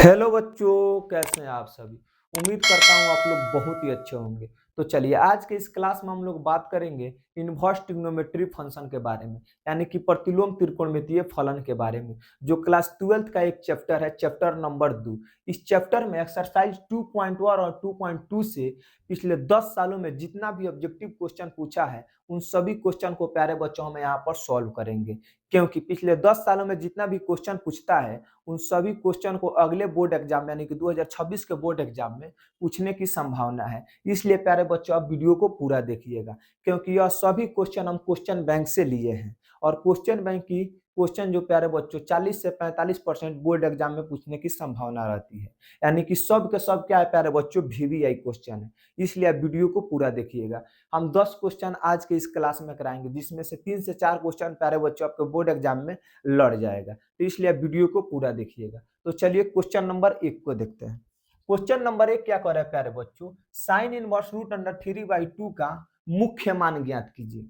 Hello बच्चों, कैसे हैं आप सभी। उम्मीद करता हूँ आप लोग बहुत ही अच्छे होंगे। तो चलिए आज के इस क्लास में हम लोग बात करेंगे इनवर्स ट्रिग्नोमेट्री फंक्शन के बारे में, यानी कि प्रतिलोम त्रिकोणमितीय फलन के बारे में, जो क्लास 12th का एक चैप्टर है, चैप्टर नंबर 2। इस चैप्टर में एक्सरसाइज 2.1 और 2.2 से पिछले 10 सालों में जितना भी ऑब्जेक्टिव क्वेश्चन पूछा है उन सभी क्वेश्चन को प्यारे बच्चों हम यहाँ पर सॉल्व करेंगे, क्योंकि पिछले 10 सालों में जितना भी क्वेश्चन पूछता है उन सभी क्वेश्चन को अगले बोर्ड एग्जाम यानी कि 2026 के बोर्ड एग्जाम में पूछने की संभावना है। इसलिए प्यारे बच्चों आप वीडियो को पूरा देखिएगा, क्योंकि यह सभी क्वेश्चन हम क्वेश्चन बैंक से लिए हैं और क्वेश्चन बैंक की क्वेश्चन जो प्यारे बच्चों 40 से 45% बोर्ड एग्जाम में पूछने की संभावना रहती है, यानी कि सब के सब क्या है प्यारे बच्चों, VVI क्वेश्चन है। इसलिए आप वीडियो को पूरा देखिएगा। हम 10 क्वेश्चन आज के इस क्लास में कराएंगे, जिसमें से 3 से 4 क्वेश्चन प्यारे बच्चों आपके बोर्ड एग्जाम में लड़ जाएगा, तो इसलिए आप वीडियो को पूरा देखिएगा। तो चलिए क्वेश्चन नंबर 1 को देखते हैं। क्वेश्चन नंबर 1 क्या कर रहा है प्यारे बच्चों, साइन इनवर्स रूट अंडर 3/2 का मुख्य मान ज्ञात कीजिए।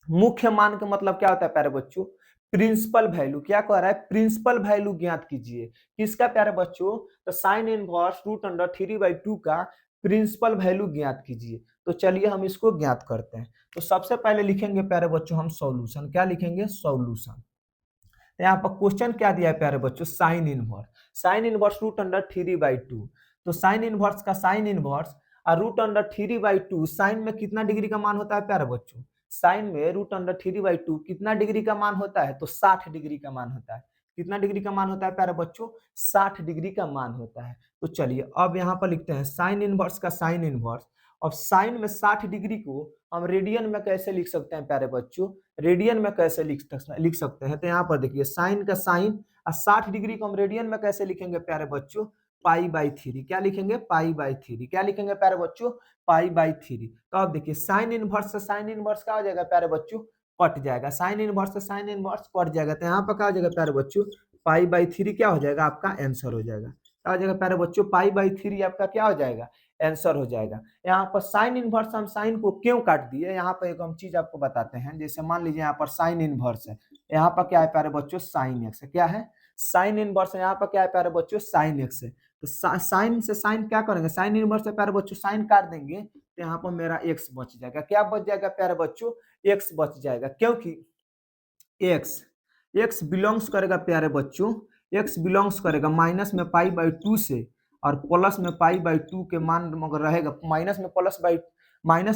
मुख्य मान का मतलब क्या होता है प्यारे बच्चों, प्रिंसिपल वैल्यू। क्या कह रहा है, प्रिंसिपल वैल्यू ज्ञात कीजिए। किसका प्यारे बच्चों, तो साइन इनवर्स रूट अंडर 3/2 का प्रिंसिपल वैल्यू ज्ञात कीजिए। तो चलिए हम इसको ज्ञात करते हैं। तो सबसे पहले लिखेंगे प्यारे बच्चों हम सॉल्यूशन। क्या लिखेंगे, सॉल्यूशन। यहाँ पर क्वेश्चन क्या दिया है प्यारे बच्चों, sine inverse. Sine inverse root under 3/2। तो साइन इनवर्स का साइन इनवर्स और रूट अंडर 3/2, साइन में कितना डिग्री का मान होता है प्यारे बच्चों, साइन में रूट अंडर 3/2 कितना डिग्री का मान होता है, तो 60 डिग्री का मान होता है। कितना डिग्री का मान होता है प्यारे बच्चों, 60 डिग्री का मान होता है। तो चलिए अब यहाँ पर लिखते हैं साइन इनवर्स का साइन इनवर्स। अब साइन में 60 डिग्री को हम रेडियन में कैसे लिख सकते हैं प्यारे बच्चों, रेडियन में कैसे लिख सकते हैं। तो यहाँ पर देखिए साइन का साइन और 60 डिग्री को हम रेडियन में कैसे लिखेंगे प्यारे बच्चों, पाई/3। क्या लिखेंगे, पाई/3। क्या लिखेंगे प्यारे बच्चों, पाई/3। तो अब देखिए साइन इनवर्स से साइन इनवर्स क्या हो जाएगा प्यारे बच्चों, कट जाएगा। साइन इनवर्स से साइन इनवर्स कट जाएगा। तो यहाँ पर क्या हो जाएगा प्यारे बच्चों, पाई/3 क्या हो जाएगा, आपका आंसर हो जाएगा। क्या हो जाएगा प्यारे बच्चों, पाई/3 आपका क्या हो जाएगा, आंसर हो जाएगा। यहाँ पर साइन इनवर्स, हम साइन को क्यों काट दिए, यहाँ पर एक हम चीज आपको बताते हैं। जैसे मान लीजिए यहाँ पर साइन इनवर्स है, यहाँ पर क्या है प्यारे बच्चों, साइन एक्स है। क्या है, साइन इनवर्स है। यहाँ पर क्या है प्यारे बच्चों, साइन एक्स है। तो साइन से साइन क्या करेंगे, साइन इनवर्स से प्यारे बच्चों साइन काट देंगे, तो यहाँ पर मेरा एक्स बच जाएगा। क्या बच जाएगा प्यारे बच्चों, एक्स बच जाएगा, क्योंकि एक्स एक्स बिलोंग्स करेगा प्यारे बच्चों, एक्स बिलोंग्स करेगा -में पाई/2 से और प्लस में पाई/2 के मान अगर रहेगा, माइनस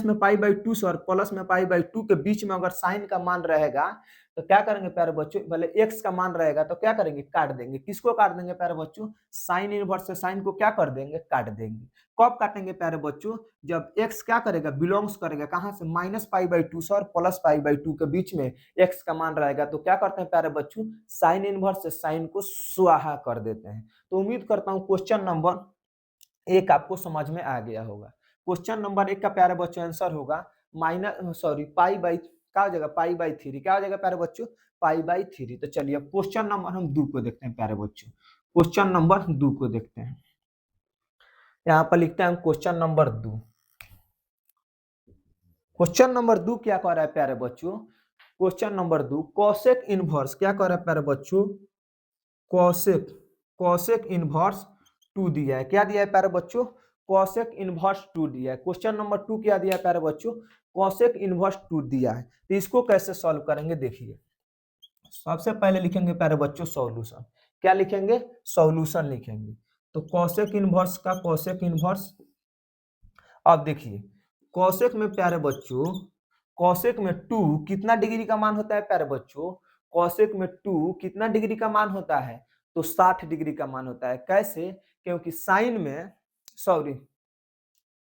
में पाई/2 से और प्लस में पाई/2 के बीच में अगर साइन का मान रहेगा, तो क्या करेंगे प्यारे बच्चों, भले एक्स का मान रहेगा तो क्या करेंगे, काट देंगे। किसको काट देंगे प्यारे बच्चों, साइन इनवर्स से साइन को क्या कर देंगे, काट देंगे। कब काटेंगे प्यारे बच्चों, जब एक्स क्या करेगा, बिलोंग्स करेगा कहां से, -पाई/2 से और प्लस पाई/2 के बीच में एक्स का मान रहेगा। तो क्या करते हैं प्यारे बच्चों, साइन इनवर्स से साइन को स्वाहा कर देते हैं। तो उम्मीद करता हूं क्वेश्चन नंबर 1 आपको समझ में आ गया होगा। क्वेश्चन नंबर 1 का प्यारे बच्चों आंसर होगा क्या हो जाएगा, पाई/3। क्या हो जाएगा प्यारे बच्चों, पाई/3। तो चलिए अब क्वेश्चन नंबर हम 2 को देखते हैं प्यारे बच्चों। क्वेश्चन नंबर 2 को देखते हैं। यहाँ पर लिखते हैं क्वेश्चन नंबर 2। क्वेश्चन नंबर 2 क्या कह रहा है प्यारे बच्चों, क्वेश्चन नंबर 2, कोसेक इनवर्स क्या कह रहा है प्यारे बच्चों, कोसेक कोसेक इनवर्स 2 दिया है। क्या दिया है प्यारे बच्चों, कोसेक इनवर्स 2 दिया है। क्वेश्चन नंबर 2 क्या दिया है प्यारे बच्चों, कोसेक इनवर्स 2 दिया है। तो इसको कैसे सॉल्व करेंगे, देखिए सबसे पहले लिखेंगे प्यारे बच्चों सॉल्यूशन। क्या लिखेंगे, सॉल्यूशन लिखेंगे। तो कोसेक इनवर्स का कोसेक इनवर्स। अब देखिए कोसेक में प्यारे बच्चों, कोसेक में 2 कितना डिग्री का मान होता है प्यारे बच्चों, कोसेक में 2 कितना डिग्री का मान होता है, तो 60 डिग्री का मान होता है। कैसे, क्योंकि साइन में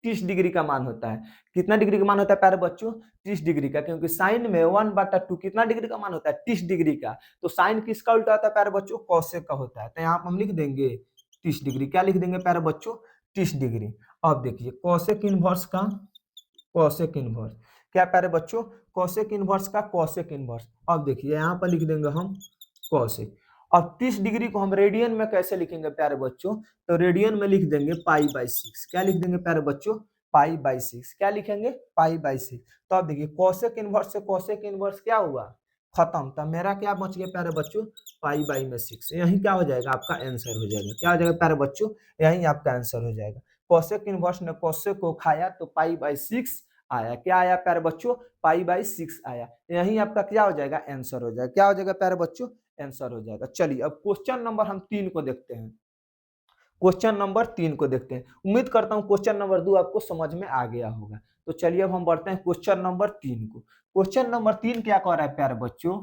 30 डिग्री का मान होता है। कितना डिग्री का मान होता है प्यारे बच्चों, 30 डिग्री का, क्योंकि साइन में 1/2 कितना डिग्री का मान होता है, 30 डिग्री का। तो साइन किसका उल्टा होता है प्यारे बच्चों, कोसेक का होता है। तो यहाँ पर हम लिख देंगे 30 डिग्री। क्या लिख देंगे प्यारे बच्चों, 30 डिग्री। अब देखिए कोसेक इनवर्स का कोसेक इनवर्स, क्या प्यारे बच्चों, कोसेक इनवर्स का कोसेक इनवर्स। अब देखिए यहाँ पर लिख देंगे हम कोसेक। अब 30 डिग्री को हम रेडियन में कैसे लिखेंगे प्यारे बच्चों, तो रेडियन में लिख देंगे पाई/6। क्या लिख देंगे प्यारे बच्चों, पाई/6। क्या लिखेंगे, पाई/6। तो अब देखिए कोसेक इनवर्स से कोसेक इनवर्स क्या हुआ, खत्म। तो मेरा क्या बच गया प्यारे बच्चों, पाई बाई में 6। यही क्या हो जाएगा, आपका आंसर हो जाएगा। क्या हो जाएगा प्यारे बच्चों, यही आपका आंसर हो जाएगा। कोसेक इनवर्स ने कोसेक को खाया तो पाई बाई 6 आया। क्या आया प्यारे बच्चों, पाई बाई 6 आया। यही आपका क्या हो जाएगा, आंसर हो जाएगा। क्या हो जाएगा प्यारे बच्चों, आंसर हो जाएगा। चलिए अब क्वेश्चन नंबर हम 3 को देखते हैं। क्वेश्चन नंबर 3 को देखते हैं। उम्मीद करता हूं क्वेश्चन नंबर 2 आपको समझ में आ गया होगा। तो चलिए अब हम बढ़ते हैं क्वेश्चन नंबर 3 को। क्वेश्चन नंबर 3 क्या कह रहा है प्यारे बच्चों,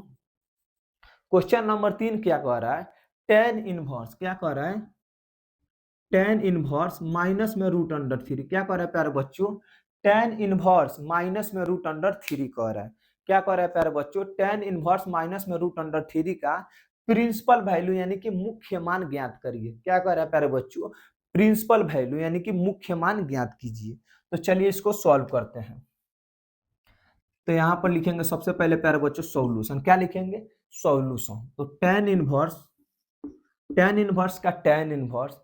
क्वेश्चन नंबर 3 क्या कह रहा है, टेन इनवर्स क्या कह रहा है, टेन इनवर्स माइनस में रूट अंडर 3। क्या कह रहा है प्यारे बच्चों, टेन इनवर्स माइनस में रूट अंडर 3 कह रहा है। क्या कह रहा है प्यारे बच्चों, टेन इनवर्स माइनस में रूट अंडर 3 का प्रिंसिपल वैल्यू यानी कि मुख्य मान ज्ञात करिए। क्या कह रहा है प्यारे बच्चों, प्रिंसिपल वैल्यू यानी कि मुख्य मान ज्ञात कीजिए। तो चलिए इसको सॉल्व करते हैं। तो यहाँ पर लिखेंगे सबसे पहले प्यारे बच्चों सॉल्यूशन। क्या लिखेंगे, सॉल्यूशन। तो टेन इनवर्स का टेन इनवर्स,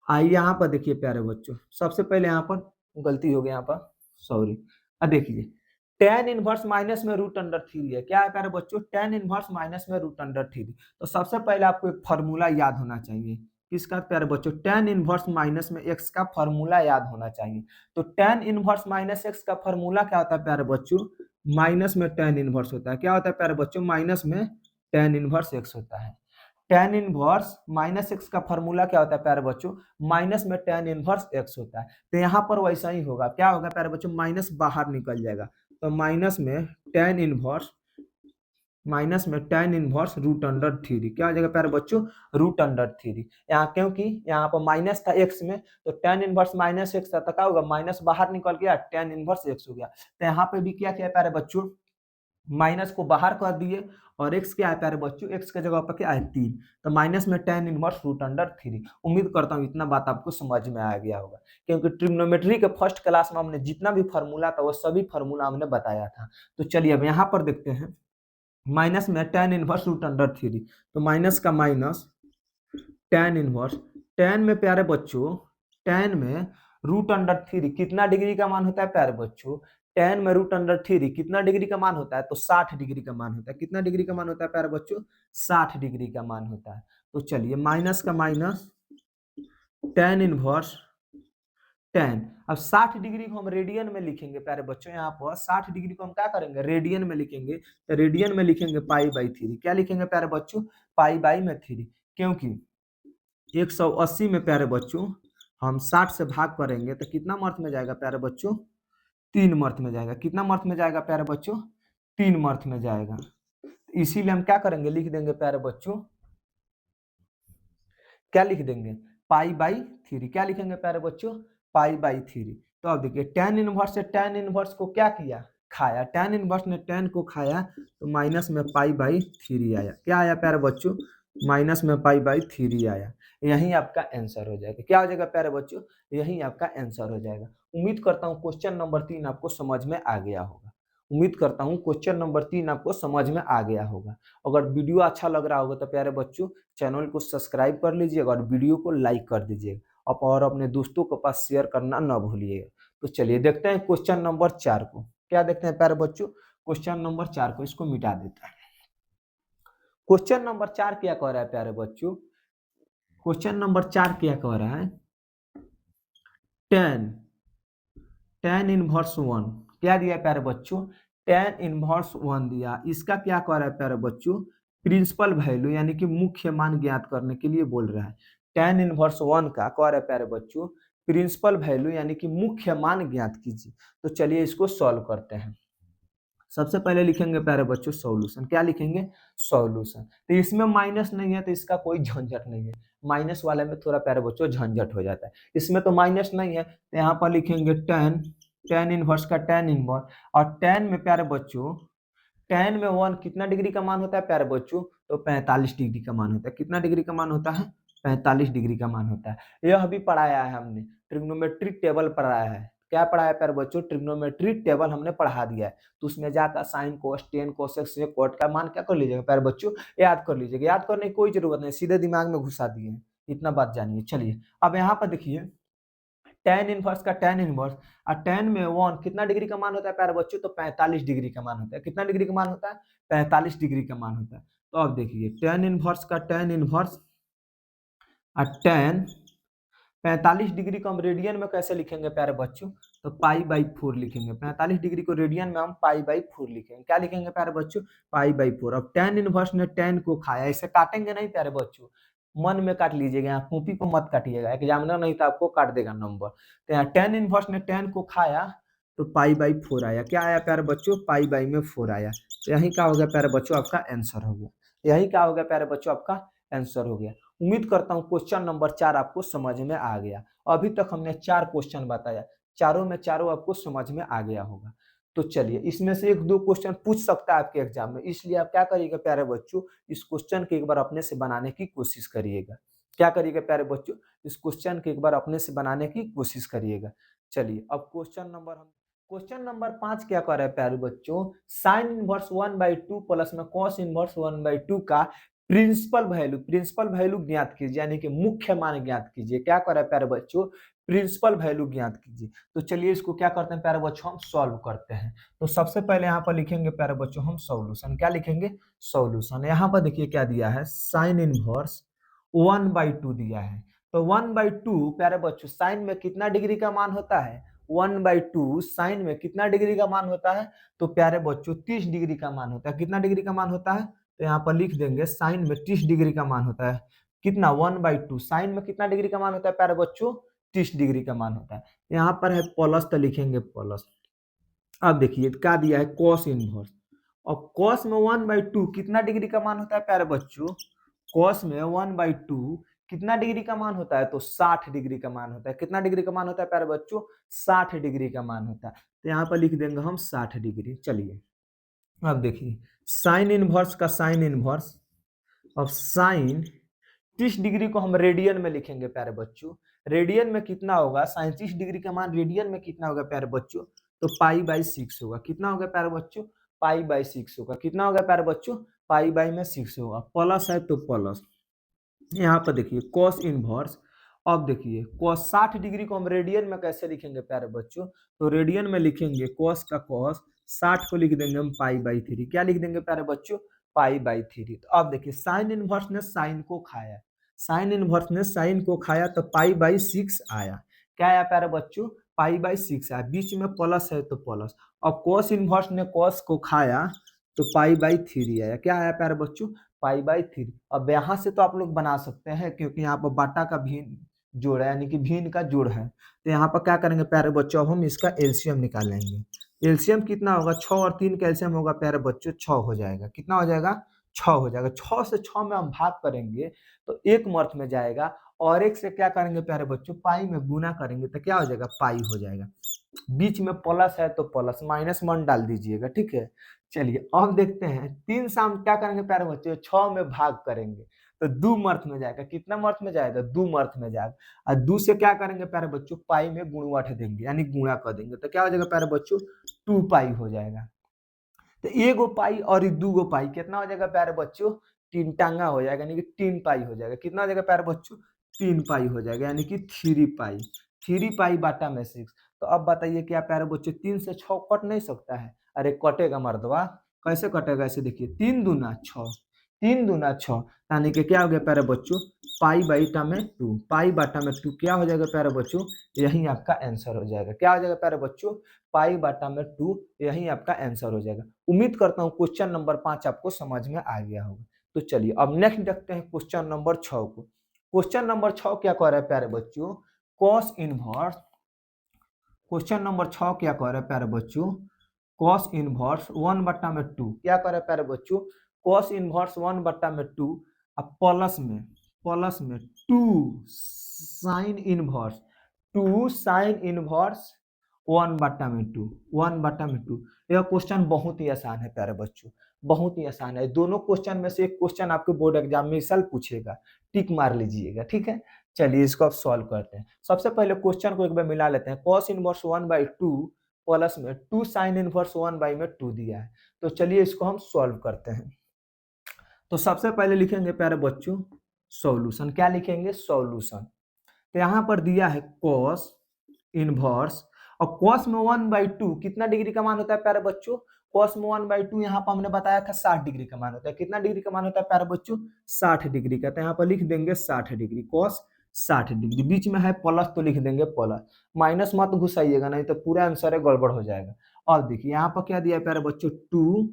आइए यहाँ पर देखिए प्यारे बच्चों, सबसे पहले यहाँ पर गलती हो गई, यहाँ पर सॉरी। अब देखिए टेन इनवर्स माइनस में रूट अंडर 3 है। क्या है प्यारे बच्चों, टेन इनवर्स माइनस में रूट अंडर 3। तो सबसे पहले आपको एक फॉर्मूला याद होना चाहिए। किसका प्यारे बच्चों, टेन इनवर्स माइनस में एक्स का फॉर्मूला याद होना चाहिए। तो टेन इनवर्स माइनस एक्स का फॉर्मूला क्या होता है प्यारे बच्चों, माइनस में टेन इनवर्स होता है। क्या होता है प्यारे बच्चों, माइनस में टेन इनवर्स एक्स होता है। टेन इनवर्स माइनस एक्स का फॉर्मूला क्या होता है प्यारे बच्चों, माइनस में टेन इनवर्स एक्स होता है। तो यहाँ पर वैसा ही होगा। क्या होगा प्यारे बच्चों, माइनस बाहर निकल जाएगा। तो माइनस में टेन इनवर्स, माइनस में टेन इनवर्स रूट अंडर 3। क्या हो जाएगा प्यारे बच्चों, रूट अंडर 3। यहाँ क्योंकि यहाँ पर माइनस था एक्स में, तो टेन इनवर्स माइनस एक्स था, तो क्या होगा, माइनस बाहर निकल गया, टेन इनवर्स एक्स हो गया। तो यहाँ पे भी क्या किया प्यारे बच्चों, माइनस को बाहर कर दिए, और एक्स क्या है प्यारे बच्चों, एक्स के जगह पर क्या है 3। तो माइनस में टेन इनवर्स रूट अंडर 3। उम्मीद करता हूँ इतना बात आपको समझ में आ गया होगा, क्योंकि ट्रिग्नोमेट्री के फर्स्ट क्लास में हमने जितना भी फार्मूला था वो सभी फार्मूला हमने बताया था। तो चलिए अब यहाँ पर देखते हैं, माइनस में टेन इनवर्स रूट अंडर 3। तो माइनस का माइनस टेन इनवर्स, टेन में प्यारे बच्चों, टेन में रूट अंडर 3 कितना डिग्री का मान होता है प्यारे बच्चों, टेन में रूट अंडर 3 कितना डिग्री का मान होता है, तो 60 डिग्री का मान होता है। कितना डिग्री का मान होता है प्यारे बच्चों, 60 डिग्री का मान होता है। तो चलिए माइनस का माइनस टेन इनवर्स टेन। अब 60 डिग्री को हम रेडियन में लिखेंगे प्यारे बच्चों, यहाँ पर 60 डिग्री को हम क्या करेंगे, रेडियन में लिखेंगे। तो रेडियन में लिखेंगे पाई बाई 3। क्या लिखेंगे प्यारे बच्चों, पाई बाई में 3। क्योंकि 180 में प्यारे बच्चों हम 60 से भाग करेंगे तो कितना मर्थ में जाएगा प्यारे बच्चों, 3 मर्थ में जाएगा। कितना मर्थ में जाएगा प्यारे बच्चों, 3 मर्थ में जाएगा। इसीलिए हम क्या करेंगे, लिख देंगे प्यारे बच्चों, क्या लिख देंगे, पाई बाई 3। क्या लिखेंगे प्यारे बच्चों, पाई बाई 3। तो अब देखिए टेन इनवर्स से टेन इनवर्स को क्या किया, खाया। टेन इनवर्स ने टेन को खाया, तो माइनस में पाई बाई 3 आया। क्या आया प्यारे बच्चों, माइनस में पाई बाई 3 आया। यही आपका आंसर हो जाएगा। क्या हो जाएगा प्यारे बच्चों, यही आपका आंसर हो जाएगा। उम्मीद करता हूँ क्वेश्चन नंबर 3 आपको समझ में आ गया होगा। उम्मीद करता हूँ क्वेश्चन नंबर 3 आपको समझ में आ गया होगा। अगर वीडियो अच्छा लग रहा होगा तो प्यारे बच्चों चैनल को सब्सक्राइब कर लीजिएगा और वीडियो को लाइक कर दीजिएगा, और अपने दोस्तों के पास शेयर करना न भूलिएगा। तो चलिए देखते हैं क्वेश्चन नंबर 4 को। क्या देखते हैं प्यारे बच्चों, क्वेश्चन नंबर 4 को, इसको मिटा देता है। क्वेश्चन नंबर 4 क्या कह रहा है प्यारे बच्चों, क्वेश्चन नंबर 4 क्या कह रहा है, टेन टेन इनवर्स 1। क्या दिया प्यारे बच्चों, टेन इनवर्स 1 दिया। इसका क्या कह रहा है प्यारे बच्चों, प्रिंसिपल वैल्यू यानी कि मुख्य मान ज्ञात करने के लिए बोल रहा है। टेन इनवर्स 1 का कह रहा है प्यारे बच्चों, प्रिंसिपल वैल्यू यानी कि मुख्य मान ज्ञात कीजिए। तो चलिए इसको सॉल्व करते हैं। सबसे पहले लिखेंगे प्यारे बच्चों सॉल्यूशन। क्या लिखेंगे, सॉल्यूशन। तो इसमें माइनस नहीं है तो इसका कोई झंझट नहीं है। माइनस वाले में थोड़ा प्यारे बच्चों झंझट हो जाता है, इसमें तो माइनस नहीं है। तो यहाँ पर लिखेंगे टेन, टेन इनवर्स का टेन इनवर्स, और टेन में प्यारे बच्चों, टेन में 1 कितना डिग्री का मान होता है प्यारे बच्चों, तो 45 डिग्री का मान होता है। कितना डिग्री का मान होता है, 45 डिग्री का मान होता है। यह भी पढ़ाया है हमने, ट्रिग्नोमेट्रिक टेबल पढ़ाया है। क्या पढ़ाया प्यारे बच्चों, ट्रिग्नोमेट्रिक टेबल हमने पढ़ा दिया है। तो उसमें जाकर sine cos tan cosec sec cot का मान क्या कर लीजिएगा प्यारे बच्चों, याद कर लीजिएगा। याद करने की कोई जरूरत नहीं, सीधे दिमाग में घुसा दिए हैं। इतना बात जानिए। चलिए अब यहाँ पर देखिए tan इनवर्स का tan इनवर्स, और tan में 1 कितना डिग्री का मान होता है प्यारे बच्चों, तो 45 डिग्री का मान होता है। कितना डिग्री का मान होता है, 45 डिग्री का मान होता है। तो अब देखिए tan इनवर्स का tan इनवर्स और tan 45 डिग्री को हम रेडियन में कैसे लिखेंगे प्यारे बच्चों, तो पाई/4 लिखेंगे। 45 डिग्री को रेडियन में हम पाई/4 लिखेंगे। क्या लिखेंगे प्यारे बच्चों, पाई/4। अब tan इनवर्स ने tan को खाया, इसे काटेंगे नहीं प्यारे बच्चों, मन में काट लीजिएगा, यहाँ कॉपी पर मत काटिएगा, एग्जामिनर नहीं तो आपको काट देगा नंबर। तो यहाँ tan इनवर्स ने tan को खाया तो पाई/4 आया। क्या आया प्यारे बच्चों, पाई/4 आया। तो यही क्या हो गया प्यारे बच्चों, आपका आंसर हो गया। यही क्या हो गया प्यारे बच्चों, आपका आंसर हो गया। उम्मीद करता हूँ क्वेश्चन नंबर 4 आपको समझ में आ गया। अभी तक हमने 4 क्वेश्चन बताया, चारों में चारों आपको समझ में आ गया होगा। तो चलिए, इसमें से 1-2 क्वेश्चन पूछ सकता है आपके एग्जाम में, इसलिए आप क्या करिएगा प्यारे बच्चों, इस क्वेश्चन के एक बार अपने से बनाने की कोशिश करिएगा। क्या करिएगा प्यारे बच्चों, इस क्वेश्चन के एक बार अपने से बनाने की कोशिश करिएगा। चलिए, अब क्वेश्चन नंबर 5 क्या कर रहा है प्यारे बच्चों, साइन इनवर्स 1/2 प्लस में कॉस इनवर्स 1/2 का प्रिंसिपल वैल्यू ज्ञात कीजिए, यानी कि मुख्य मान ज्ञात कीजिए। क्या कर रहा है प्यारे बच्चों, प्रिंसिपल वैल्यू ज्ञात कीजिए। तो चलिए इसको क्या करते हैं प्यारे बच्चों, हम सॉल्व करते हैं। तो सबसे पहले यहाँ पर लिखेंगे प्यारे बच्चों हम सॉल्यूशन। क्या लिखेंगे, सॉल्यूशन। यहाँ पर देखिए क्या दिया है, साइन इनवर्स 1/2 दिया है। तो 1/2 प्यारे बच्चों साइन में कितना डिग्री का मान होता है, 1/2 साइन में कितना डिग्री का मान होता है, तो प्यारे बच्चों 30 डिग्री का मान होता है। कितना डिग्री का मान होता है, तो यहाँ पर लिख देंगे साइन में 30 डिग्री का मान होता है। कितना, 1/2 साइन में कितना डिग्री का मान होता है प्यारे बच्चों, 30 डिग्री का मान होता है। यहाँ पर है प्लस, तो लिखेंगे प्लस। अब देखिए क्या दिया है, कॉस इनवर्स। और कॉस में 1/2 कितना डिग्री का मान होता है प्यारे बच्चों, कॉस में 1/2 कितना डिग्री का मान होता है, तो 60 डिग्री का मान होता है। कितना डिग्री का मान होता है प्यारे बच्चों, 60 डिग्री का मान होता है। तो यहाँ पर लिख देंगे हम 60 डिग्री। चलिए अब देखिए साइन इनवर्स का साइन इनवर्स। अब साइन 30 डिग्री को हम रेडियन में लिखेंगे प्यारे बच्चों। रेडियन में कितना होगा, 37 डिग्री का मान रेडियन में कितना होगा प्यारे बच्चों, तो पाई/6 होगा। कितना होगा प्यारे बच्चों, पाई/6 होगा। कितना होगा प्यारे बच्चों, पाई/6 होगा। प्लस है तो प्लस। यहाँ पर देखिए कॉस इनवर्स। अब देखिए कॉस 60 डिग्री को हम रेडियन में कैसे लिखेंगे प्यारे बच्चों, तो रेडियन में लिखेंगे कॉस का कॉस, 60 को लिख देंगे हम पाई/3। क्या लिख देंगे प्यारे बच्चों, पाई/3। तो अब देखिए साइन इनवर्स ने साइन को खाया, साइन इनवर्स ने साइन को खाया तो पाई/6 आया। क्या आया प्यारे बच्चों, पाई/6 आया। बीच में प्लस है तो प्लस। अब कॉस इनवर्स ने कॉस को खाया तो पाई/3 आया। क्या आया प्यारे बच्चों, पाई/3। अब यहाँ से तो आप लोग बना सकते हैं, क्योंकि यहाँ पर बाटा का भिन्न जोड़ है, यानी कि भिन्न का जोड़ है। तो यहाँ पर क्या करेंगे प्यारे बच्चों, अब हम इसका एलसीएम निकालेंगे। एलसीएम कितना होगा, 6 और 3 का एलसीएम होगा प्यारे बच्चों 6 हो जाएगा। कितना हो जाएगा, 6 हो जाएगा। 6 से 6 में हम भाग करेंगे तो एक मर्थ में जाएगा, और एक से क्या करेंगे प्यारे बच्चों, पाई में गुना करेंगे तो क्या हो जाएगा, पाई हो जाएगा। बीच में प्लस है तो प्लस, -1 डाल दीजिएगा, ठीक है। चलिए अब देखते हैं 3 से हम क्या करेंगे प्यारे बच्चों, 6 में भाग करेंगे तो 2 मर्थ में जाएगा। कितना मर्थ में जाएगा, 2 मर्थ में जाएगा। और 2 से क्या करेंगे प्यारे बच्चों, पाई में गुणवट देंगे, यानी गुणा कर देंगे तो क्या हो जाएगा प्यारे बच्चों, 2 पाई हो जाएगा। तो एगो पाई और 2 पाई कितना हो जाएगा प्यारे बच्चों, 3 टांगा हो जाएगा, यानी कि 3 पाई हो जाएगा। कितना हो जाएगा प्यारे बच्चों, 3 पाई हो जाएगा, यानी कि 3 पाई। 3 पाई बाटा में 6। तो अब बताइए क्या प्यारे बच्चों, 3 से 6 कट नहीं सकता है, अरे कटेगा मर्दवा। कैसे कटेगा, ऐसे देखिए 3 दूना 6, 3 दूना 6, यानी कि क्या हो गया प्यारे बच्चों, पाई बाईटा में 2, पाई बाटा में 2 क्या हो जाएगा प्यारे बच्चों, यही आपका आंसर हो जाएगा। क्या हो जाएगा प्यारे बच्चों, पाई बाटा में 2, यही आपका आंसर हो जाएगा। उम्मीद करता हूँ क्वेश्चन नंबर 5 आपको समझ में आ गया होगा। तो चलिए अब नेक्स्ट देखते हैं क्वेश्चन नंबर 6 को। क्वेश्चन नंबर 6 क्या कह रहा है प्यारे बच्चों, कॉस इनवर्स। क्वेश्चन नंबर 6 क्या कह रहा है प्यारे बच्चों, कॉस इनवर्स 1/2। क्या कह रहा है प्यारे बच्चों, कॉस इनवर्स 1/2 अब प्लस में 2 साइन इनवर्स, 2 साइन इनवर्स 1/2, 1/2। यह क्वेश्चन बहुत ही आसान है प्यारे बच्चों, बहुत ही आसान है। दोनों क्वेश्चन में से एक क्वेश्चन आपके बोर्ड एग्जाम में इस साल पूछेगा, टिक मार लीजिएगा, ठीक है। चलिए इसको अब सॉल्व करते हैं। सबसे पहले क्वेश्चन को एक बार मिला लेते हैं। कॉस इनवर्स 1/2 प्लस में 2 साइन इनवर्स 1/2 दिया है। तो चलिए इसको हम सॉल्व करते हैं। तो सबसे पहले लिखेंगे प्यारे बच्चों सॉल्यूशन। क्या लिखेंगे, सॉल्यूशन। तो यहाँ पर दिया है कॉस इनवर्स। और कॉस में 1/2 कितना डिग्री का मान होता है प्यारे बच्चों? कॉस में 1/2 यहाँ पर हमने बताया था 60 डिग्री का मान होता है। कितना डिग्री का मान होता है प्यारे बच्चों? 60 डिग्री का। तो यहाँ पर लिख देंगे 60 डिग्री, कॉस 60 डिग्री। बीच में है प्लस तो लिख देंगे प्लस, माइनस मत घुसाइएगा नहीं तो पूरा आंसर है गड़बड़ हो जाएगा। और देखिए यहाँ पर क्या दिया है प्यारे बच्चों? 2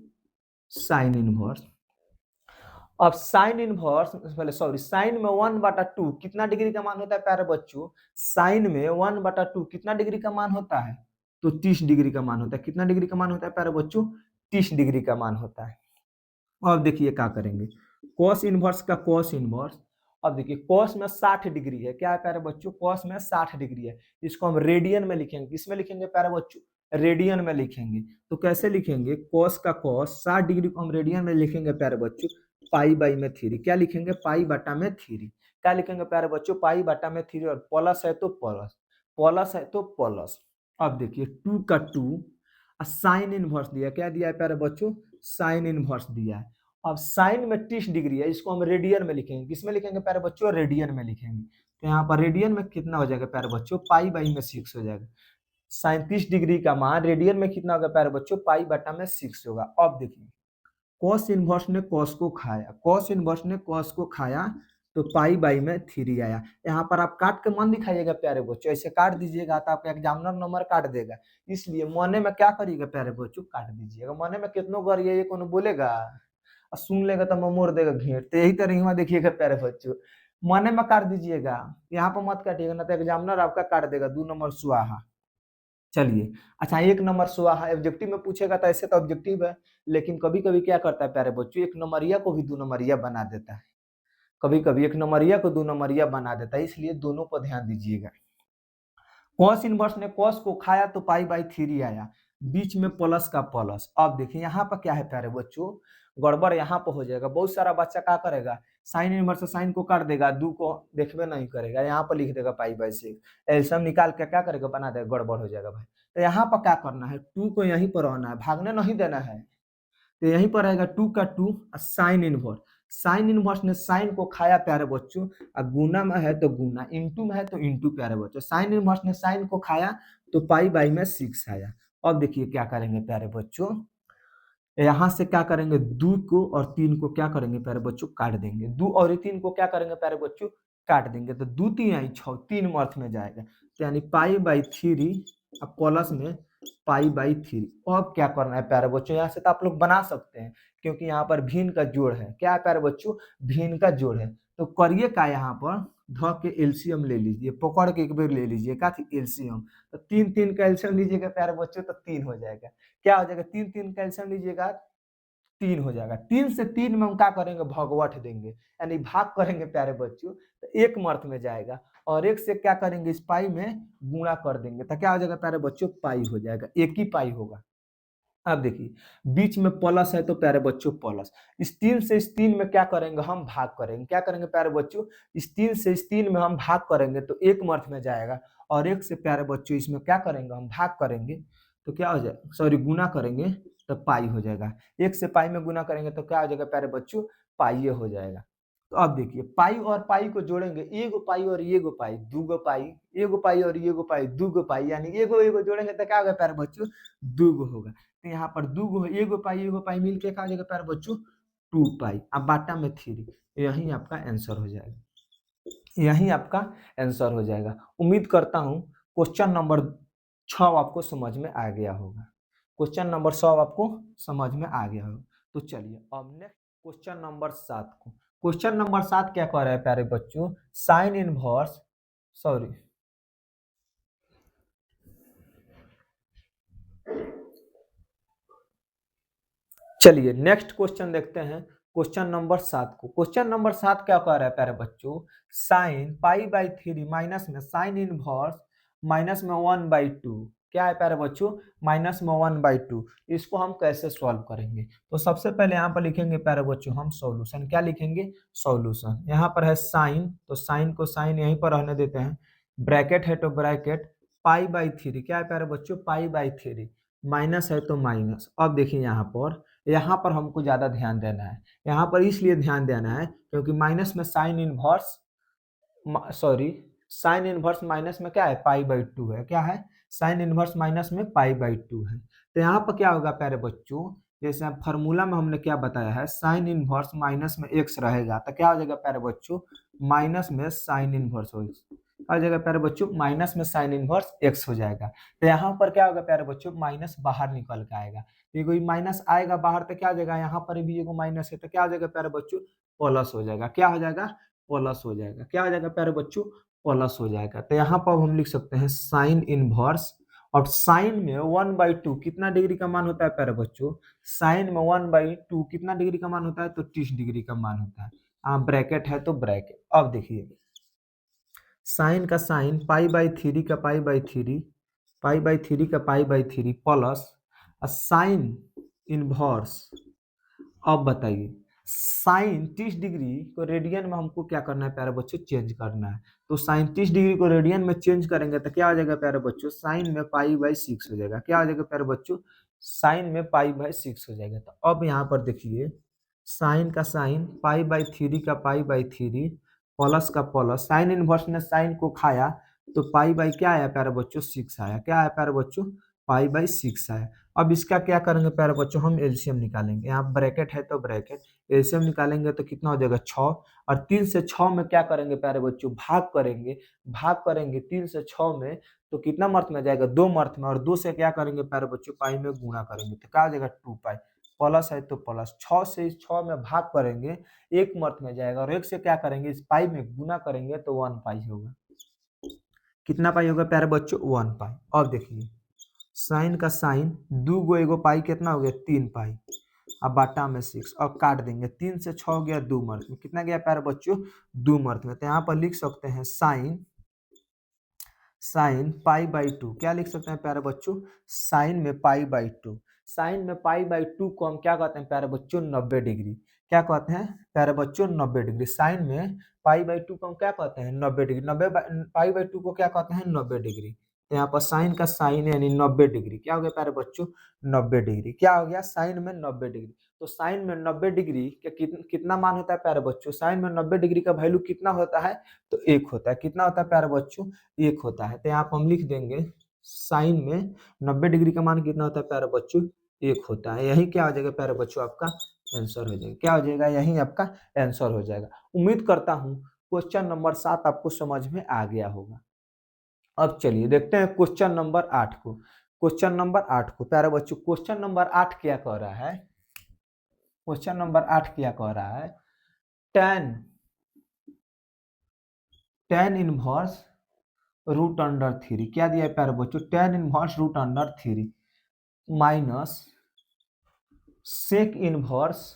साइन इनवर्स। अब साइन इनवर्स पहले सॉरी साइन में 1/2 कितना डिग्री का मान होता है प्यारे बच्चों? साइन में 1/2 कितना डिग्री का मान होता है? तो 30 डिग्री का मान होता है। कितना डिग्री का मान होता है प्यारे बच्चों? 30 डिग्री का मान होता है। अब देखिए क्या करेंगे, कॉस इनवर्स का कॉस इनवर्स। अब देखिए कॉस में 60 डिग्री है, क्या है प्यारे बच्चों? कॉस में 60 डिग्री है। इसको हम रेडियन में लिखेंगे। किसमें लिखेंगे प्यारे बच्चों? रेडियन में लिखेंगे। तो कैसे लिखेंगे? कॉस का कॉस 60 डिग्री को हम रेडियन में लिखेंगे प्यारे बच्चों, पाई बाई में 3। क्या लिखेंगे? पाई बटा में 3। क्या लिखेंगे प्यारे बच्चों? पाई बटा में 3। और प्लस है तो प्लस, प्लस है तो प्लस। अब देखिए 2 का 2 साइन इनवर्स दिया। क्या दिया है प्यारे बच्चों? साइन इनवर्स दिया है। अब साइन में 30 डिग्री है, इसको हम रेडियन में लिखेंगे। किसमें लिखेंगे प्यारे बच्चों? रेडियन में लिखेंगे। तो यहाँ पर रेडियन में कितना हो जाएगा प्यारे बच्चों? पाई बाई में 6 हो जाएगा। साइन 30 डिग्री का मान रेडियन में कितना होगा प्यारे बच्चों? पाई बटा में 6 होगा। अब देखिए कॉस इनवर्स ने कॉस को खाया, कॉस इनवर्स ने कॉस को खाया तो पाई बाई में 3 आया। यहाँ पर आप काट के मन दिखाइएगा प्यारे बच्चों, ऐसे काट दीजिएगा तो आपका एग्जामिनर नंबर काट देगा। इसलिए मने में क्या करिएगा प्यारे बच्चों? काट दीजिएगा। मने में कितनो गरिए ये कौन बोलेगा और सुन लेगा तो मोड़ देगा घेर। तो यही तरह देखिएगा प्यारे बच्चों, मने में काट दीजिएगा, यहाँ पर मत काटिएगा ना तो एग्जामिनर आपका काट देगा। 2 नंबर सुहा। चलिए अच्छा, 1 नंबर सुहा ऑब्जेक्टिव में पूछेगा तो ऐसे तो ऑब्जेक्टिव है, लेकिन कभी कभी क्या करता है प्यारे बच्चों? 1 नंबरिया को भी 2 नंबरिया बना देता है। कभी कभी 1 नंबरिया को 2 नंबरिया बना देता है, इसलिए दोनों पर ध्यान दीजिएगा। कॉस इनवर्स ने कॉस को खाया तो पाई बाई 3 आया, बीच में प्लस का प्लस। अब देखिए यहाँ पर क्या है प्यारे बच्चों? गड़बड़ यहाँ पर हो जाएगा। बहुत सारा बच्चा क्या करेगा? साइन इनवर्स से साइन को काट देगा, 2 को देखबे नहीं करेगा, यहाँ पर लिख देगा पाई बाई 6। एल्सियम निकाल के क्या करेगा? बना देगा, गड़बड़ हो जाएगा भाई। तो यहाँ पर क्या करना है? 2 को यहीं पर रहना है, भागने नहीं देना है। तो यहीं पर रहेगा 2 का 2 साइन इनवर्स। साइन इनवर्स ने साइन को खाया प्यारे बच्चों, और गुना में है तो गुना, इंटू में है तो इंटू प्यारे बच्चों। साइन इनवर्स ने साइन को खाया तो पाई बाई में 6 आया। अब देखिए क्या करेंगे प्यारे बच्चों, यहाँ से क्या करेंगे? 2 को और 3 को क्या करेंगे प्यारे बच्चों? काट देंगे। 2 और 3 को क्या करेंगे प्यारे बच्चों? काट देंगे। तो 2 3 आई 6, 3 मर्थ में जाएगा, तो यानी पाई बाई 3 अब प्लस में पाई बाई 3। अब क्या करना है प्यारे बच्चों? यहाँ से तो आप लोग बना सकते हैं, क्योंकि यहाँ पर भिन्न का जोड़ है। क्या है प्यारे बच्चों? भिन्न का जोड़ है। तो करिए का यहाँ पर ध के एलसीएम ले लीजिए, पकड़ के एक बार ले लीजिए, का थी एलसीएम। तो 3 3 का एलसीएम लीजिएगा प्यारे बच्चों तो 3 हो जाएगा। क्या हो जाएगा? 3 3 का एलसीएम लीजिएगा 3 हो जाएगा। 3 से 3 में हम क्या करेंगे? भगवट देंगे, यानी भाग करेंगे प्यारे बच्चों, तो 1 मर्थ में जाएगा। और 1 से क्या करेंगे? इस पाई में गुणा कर देंगे, तो क्या हो जाएगा प्यारे बच्चों? पाई हो जाएगा, 1 ही पाई होगा। अब देखिए बीच में प्लस है तो प्यारे बच्चों प्लस। इस 3 से इस 3 में क्या करेंगे? हम भाग करेंगे। क्या करेंगे प्यारे बच्चों? इस 3 से इस 3 में हम भाग करेंगे तो 1 मर्थ में जाएगा। और 1 से प्यारे बच्चों इसमें क्या करेंगे? हम भाग करेंगे तो क्या हो जाएगा? सॉरी गुना करेंगे तो पाई हो जाएगा। 1 से पाई में गुना करेंगे तो क्या हो जाएगा प्यारे बच्चों? पाई हो जाएगा। तो अब देखिए पाई और पाई को जोड़ेंगे, एगो पाई और एगो पाई, दूगो पाई, एगो पाई और एगो पाई, दूगो पाई, यानी एगो एगो जोड़ेंगे तो क्या होगा प्यारे बच्चों? दूगो होगा। तो यहाँ पर दूगो एगो पाई मिलके क्या हो जाएगा प्यारे बच्चों? 2 पाई। अब बाटा में 3, यही आपका आंसर हो जाएगा। यही आपका आंसर हो जाएगा। उम्मीद करता हूँ क्वेश्चन नंबर 6 आपको समझ में आ गया होगा। क्वेश्चन नंबर 6 आपको समझ में आ गया होगा। तो चलिए अब नेक्स्ट क्वेश्चन नंबर 7 को। क्वेश्चन नंबर 7 क्या कह रहा है प्यारे बच्चों? साइन इनवर्स सॉरी चलिए नेक्स्ट क्वेश्चन देखते हैं, क्वेश्चन नंबर 7 को। क्वेश्चन नंबर 7 क्या कह रहा है प्यारे बच्चों? साइन पाई बाई 3 माइनस में साइन इनवर्स माइनस में 1/2। क्या है प्यारे बच्चों? माइनस में 1/2। इसको हम कैसे सॉल्व करेंगे? तो सबसे पहले यहाँ पर लिखेंगे प्यारे बच्चों हम सॉल्यूशन। क्या लिखेंगे? सॉल्यूशन। यहाँ पर है साइन, तो साइन को साइन यहीं पर रहने देते हैं, ब्रैकेट है तो ब्रैकेट, पाई बाई 3। क्या है प्यारे बच्चों? पाई बाई 3, माइनस है तो माइनस। अब देखिए यहाँ पर हमको ज्यादा ध्यान देना है। यहाँ पर इसलिए ध्यान देना है क्योंकि माइनस में sine inverse sorry sine inverse minus में क्या है, पाई बाई टू है, क्या है, साइन इनवर्स माइनस में पाई बाई टू है। तो यहाँ पर क्या होगा प्यारे बच्चों, जैसे फार्मूला में हमने क्या बताया है, साइन इनवर्स माइनस में एक्स रहेगा तो क्या हो जाएगा प्यारे बच्चों, माइनस में साइन इनवर्स हो जाएगा प्यारे बच्चों, माइनस में साइन इनवर्स एक्स हो जाएगा। तो यहाँ पर क्या होगा प्यारे बच्चों, माइनस बाहर निकल के आएगा, ये माइनस आएगा बाहर तो क्या हो जाएगा, यहाँ पर भी एगो माइनस है तो क्या हो जाएगा प्यारे बच्चों, प्लस हो जाएगा, क्या हो जाएगा, प्लस हो जाएगा, क्या हो जाएगा प्यारे बच्चों, प्लस हो जाएगा। तो यहाँ पर हम लिख सकते हैं साइन इनवर्स, और साइन में 1/2 कितना डिग्री का मान होता है प्यारे बच्चों, साइन में 1/2 कितना डिग्री का मान होता है, तो 30 डिग्री का मान होता है। ब्रैकेट है तो ब्रैकेट, अब देखिए साइन का साइन, पाई बाई थ्री का pi by three, pi by three का pi by three plus sine inverse. अब बताइए साइन 30 डिग्री को रेडियन में हमको क्या करना है प्यारे बच्चों, चेंज करना है। तो साइन 30 डिग्री को रेडियन में चेंज करेंगे तो क्या हो जाएगा प्यारे बच्चों, साइन में पाई बाई 6 हो जाएगा, क्या हो जाएगा प्यारे बच्चों, साइन में पाई बाई 6 हो जाएगा। तो अब यहाँ पर देखिए साइन का साइन, पाई बाई थ्री का पाई बाई थ्री प्लस का प्लस, साइन इनवर्स ने साइन को खाया तो पाई बाई क्या आया प्यारे बच्चों, 6 आया, क्या आया प्यारे बच्चों, पाई बाई 6 आया। अब इसका क्या करेंगे प्यारे बच्चों, हम एलसीएम निकालेंगे, यहाँ ब्रैकेट है तो ब्रैकेट, एलसीएम निकालेंगे तो कितना हो जाएगा 6, और 3 से 6 में क्या करेंगे प्यारे बच्चों, भाग करेंगे, भाग करेंगे 3 से 6 में तो कितना मर्थ में जाएगा, 2 मर्थ में, और 2 से क्या करेंगे प्यारे बच्चों, पाई में गुणा करेंगे तो क्या हो जाएगा 2 पाई, प्लस है तो प्लस, 6 से इस 6 में भाग करेंगे 1 मर्थ में जाएगा, और 1 से क्या करेंगे, इस पाई में गुना करेंगे तो 1 पाई होगा, कितना पाई होगा प्यारे बच्चों, 1 पाई। अब देखिए साइन का साइन, दो गो एगो पाई कितना हो गया, 3 पाई, अब बाटा में 6, अब काट देंगे, 3 से 6 गया 2 मर्थ में, कितना गया प्यारे बच्चों, 2 मर्थ में। तो यहाँ पर लिख सकते हैं sine, sine pi by two, क्या लिख सकते हैं प्यारे बच्चों, साइन में पाई बाई टू, साइन में पाई बाई टू को हम क्या कहते हैं प्यारे बच्चों, 90 डिग्री, क्या कहते हैं प्यारे बच्चों, 90 डिग्री, साइन में पाई बाई टू को हम क्या कहते हैं, 90 डिग्री, 90 पाई बाई टू को क्या कहते हैं, 90 डिग्री। तो यहाँ पर साइन का साइन यानी 90 डिग्री, क्या हो गया प्यारे बच्चों, 90 डिग्री, क्या हो गया, साइन में 90 डिग्री। तो साइन में 90 डिग्री का कितना मान होता है प्यारे बच्चों, साइन में 90 डिग्री का वैल्यू कितना होता है, तो 1 होता है, कितना होता है प्यारे बच्चों, 1 होता है। तो यहाँ पर हम लिख देंगे साइन में 90 डिग्री का मान कितना होता है प्यारे बच्चों, 1 होता है। यही क्या हो जाएगा प्यारे बच्चों, आपका आंसर हो जाएगा, क्या हो जाएगा, यही आपका आंसर हो जाएगा। उम्मीद करता हूँ क्वेश्चन नंबर 7 आपको समझ में आ गया होगा। अब चलिए देखते हैं क्वेश्चन नंबर 8 को, क्वेश्चन नंबर 8 को प्यारे बच्चों, क्वेश्चन नंबर 8 क्या कह रहा है, क्वेश्चन नंबर 8 क्या कह रहा है, tan tan inverse root under three, क्या दिया है प्यारे बच्चों, tan inverse root under three minus sec inverse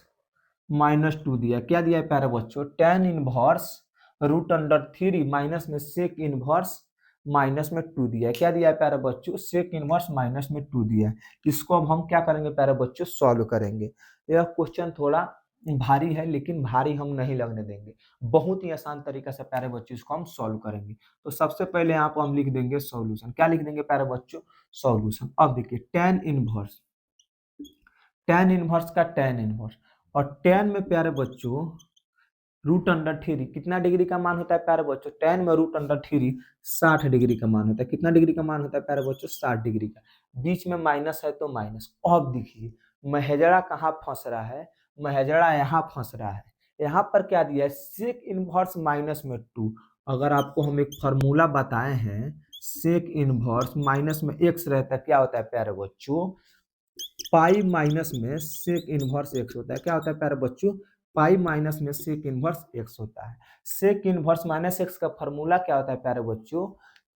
-2 दिया, क्या दिया है प्यारे बच्चों, tan inverse root under three minus में सेक इनवर्स माइनस में 2 दिया है, क्या दिया है प्यारे बच्चों, सेक इनवर्स माइनस में 2 दिया है। इसको अब हम क्या करेंगे प्यारे बच्चों, सॉल्व करेंगे। यह क्वेश्चन थोड़ा भारी है लेकिन भारी हम नहीं लगने देंगे, बहुत ही आसान तरीका से प्यारे बच्चों इसको हम सॉल्व करेंगे। तो सबसे पहले यहाँ पर हम लिख देंगे सॉल्यूशन, क्या लिख देंगे प्यारे बच्चों, सॉल्यूशन। अब देखिए टेन इनवर्स, टेन इनवर्स का टेन इनवर्स, और टेन में प्यारे बच्चों रूट अंडर थ्री कितना डिग्री का मान होता है प्यारे बच्चों, टेन में रूट अंडर थ्री 60 डिग्री का मान होता है, कितना डिग्री का मान होता है प्यारे बच्चों, 60 डिग्री का, बीच में माइनस है तो माइनस। अब देखिए महेजड़ा कहाँ फंस रहा है, महेजड़ा यहाँ फंस रहा है, यहाँ पर क्या दिया है, सेक इनवर्स माइनस में 2। अगर आपको हम एक फार्मूला बताए हैं, सेक इनवर्स माइनस में एक्स रहता है, क्या होता है प्यारे बच्चों, पाई माइनस में सेक इनवर्स एक्स होता है, क्या होता है प्यारे बच्चों, पाई माइनस में सेक इनवर्स एक्स होता है। सेक इनवर्स माइनस एक्स का फॉर्मूला क्या होता है प्यारे बच्चों,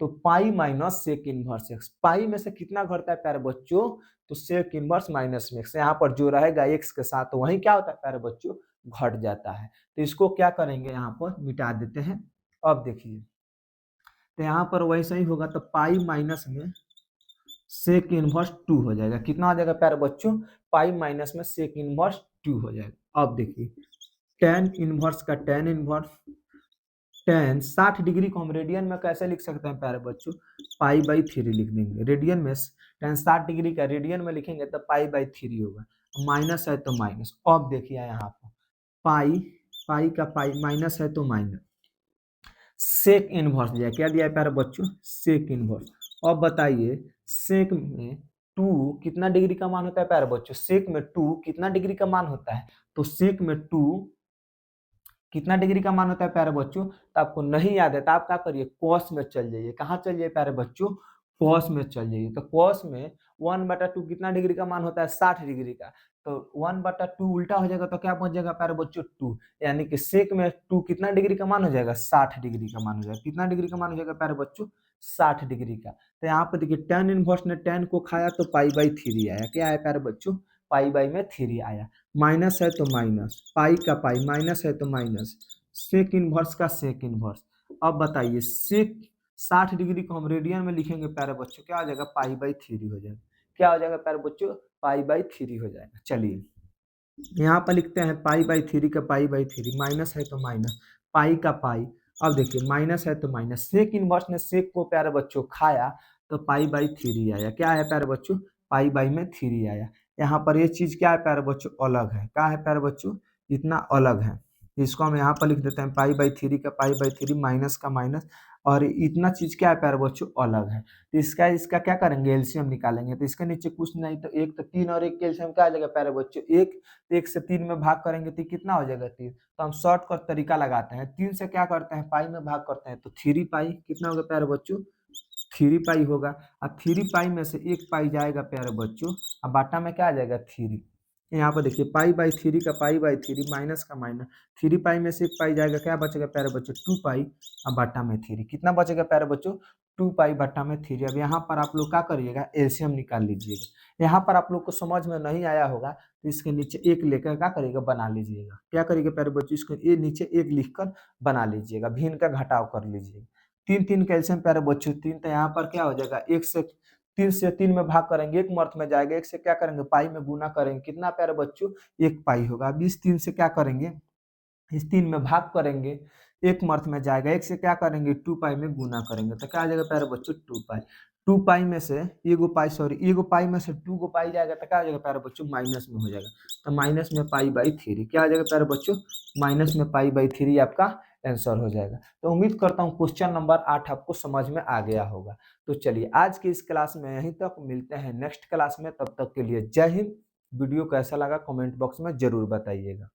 तो pi minus sec inverse x, pi में से कितना घटता है प्यारे बच्चों, तो सेक इनवर्स माइनस में एक्स, यहाँ पर जो रहेगा एक्स के साथ वही क्या होता है प्यारे बच्चों, घट जाता है। तो इसको क्या करेंगे, यहाँ पर मिटा देते हैं। अब देखिए तो यहाँ पर वैसा ही होगा, तो पाई माइनस में सेक इनवर्स 2 हो जाएगा, कितना हो जाएगा प्यारे बच्चों, पाई माइनस में सेक इनवर्स 2 हो जाएगा। अब देखिए टेन इनवर्स का टेन इनवर्स, टेन 60 डिग्री को हम रेडियन में कैसे लिख सकते हैं प्यारे बच्चों, पाई बाई थ्री लिख देंगे, रेडियन में टेन 60 डिग्री का रेडियन में लिखेंगे तो पाई बाई थ्री होगा, माइनस है तो माइनस। अब देखिए यहाँ पर पाई, पाई का पाई माइनस है तो माइनस, सेक इनवर्स दिया है। क्या दिया है प्यारे बच्चों? Sec inverse. अब बताइए सेक में टू कितना डिग्री का मान होता है प्यारे बच्चों? सेक में टू कितना डिग्री का मान होता है? तो सेक में टू कितना डिग्री का मान होता है प्यारे बच्चों? तो आपको नहीं याद है तो आप क्या करिए, कॉस में चल जाइए। कहाँ चल जाइए प्यारे बच्चों? कॉस में चल जाइए। तो कॉस में 1/2 कितना डिग्री का मान होता है? 60 डिग्री का। तो 1/2 उल्टा हो जाएगा तो क्या बच जाएगा प्यारे बच्चों? 2। यानी कि सेक में 2 कितना डिग्री का मान हो जाएगा? 60 डिग्री का मान हो जाएगा। कितना डिग्री का मान हो जाएगा प्यारे बच्चों? 60 डिग्री का। तो यहाँ पे देखिए tan इनवर्स ने tan को खाया तो पाई/3 आया। क्या आया प्यारे बच्चों? पाई/3 आया। माइनस है तो माइनस, पाई का पाई, माइनस है तो माइनस, सेक इनवर्स का सेक इनवर्स। अब बताइए सेक 60 डिग्री को हम रेडियन में लिखेंगे प्यारे बच्चों, क्या हो जाएगा? पाई/3 हो जाएगा। क्या हो जाएगा प्यारे बच्चों? पाई/3 हो जाएगा। चलिए यहाँ पर लिखते हैं पाई/3 का पाई/3, माइनस है तो माइनस, पाई का पाई। अब देखिए माइनस है तो माइनस, सेक इनवर्स ने सेक को प्यारे बच्चों खाया तो पाई/3 आया। क्या है प्यारे बच्चों? पाई/3 आया। यहाँ पर ये चीज क्या है प्यारे बच्चों? अलग है। क्या है प्यारे बच्चों? इतना अलग है। इसको हम यहाँ पर लिख देते हैं पाई/3 का पाई/3, माइनस का माइनस, और इतना चीज क्या है प्यारे बच्चों? अलग है। तो इसका इसका क्या करेंगे? एलसीएम निकालेंगे। तो इसके नीचे कुछ नहीं तो एक, तो 3 और 1 के एलसीएम क्या आ जाएगा प्यारे बच्चों? 1। 1 से 3 में भाग करेंगे तो कितना हो जाएगा? 3। तो हम शॉर्टकट तरीका लगाते हैं, 3 से क्या करते हैं? पाई में भाग करते हैं तो 3 पाई कितना होगा प्यारे बच्चों? 3 पाई होगा। अब 3 पाई में से 1 पाई जाएगा प्यारे बच्चों, अब बाटा में क्या आ जाएगा? 3। यहाँ पर देखिए पाई/3 का पाई/3, माइनस का माइनस, 3 पाई में से 1 पाई जाएगा, क्या बचेगा प्यारे बच्चों? 2 पाई, अब बाटा में 3। कितना बचेगा प्यारे बच्चों? 2 पाई बटा में 3। अब यहाँ पर आप लोग क्या करिएगा? एलसीएम निकाल लीजिएगा। यहाँ पर आप लोग को समझ में नहीं आया होगा तो इसके नीचे 1 लेकर क्या करिएगा? बना लीजिएगा। क्या करिएगा प्यारे बच्चों? इसको ये नीचे 1 लिखकर बना लीजिएगा, भिन्न का घटाव कर लीजिएगा। 3 कैल्शियम प्यारे बच्चों 3, तो यहाँ पर क्या हो जाएगा? 1 से 3 से 3 में भाग करेंगे 1 मर्थ में जाएगा, 1 से क्या करेंगे? पाई में गुना करेंगे, कितना प्यारे बच्चों? 1 पाई होगा। अब इस 3 से क्या करेंगे? इस 3 में भाग करेंगे, 1 मर्थ में जाएगा, 1 से क्या करेंगे? 2 पाई में गुना करेंगे तो क्या आ जाएगा प्यारे बच्चों? 2 पाई। 2 पाई में से एगो पाई, सॉरी एगो पाई में से 2 गो पाई जाएगा तो क्या हो जाएगा प्यारे बच्चों? माइनस में हो जाएगा। तो माइनस में पाई/3 क्या आ जाएगा प्यारे बच्चों? माइनस में पाई/3 आपका आंसर हो जाएगा। तो उम्मीद करता हूँ क्वेश्चन नंबर 8 आपको समझ में आ गया होगा। तो चलिए आज की इस क्लास में यहीं तक, मिलते हैं नेक्स्ट क्लास में, तब तक के लिए जय हिंद। वीडियो कैसा लगा कमेंट बॉक्स में जरूर बताइएगा।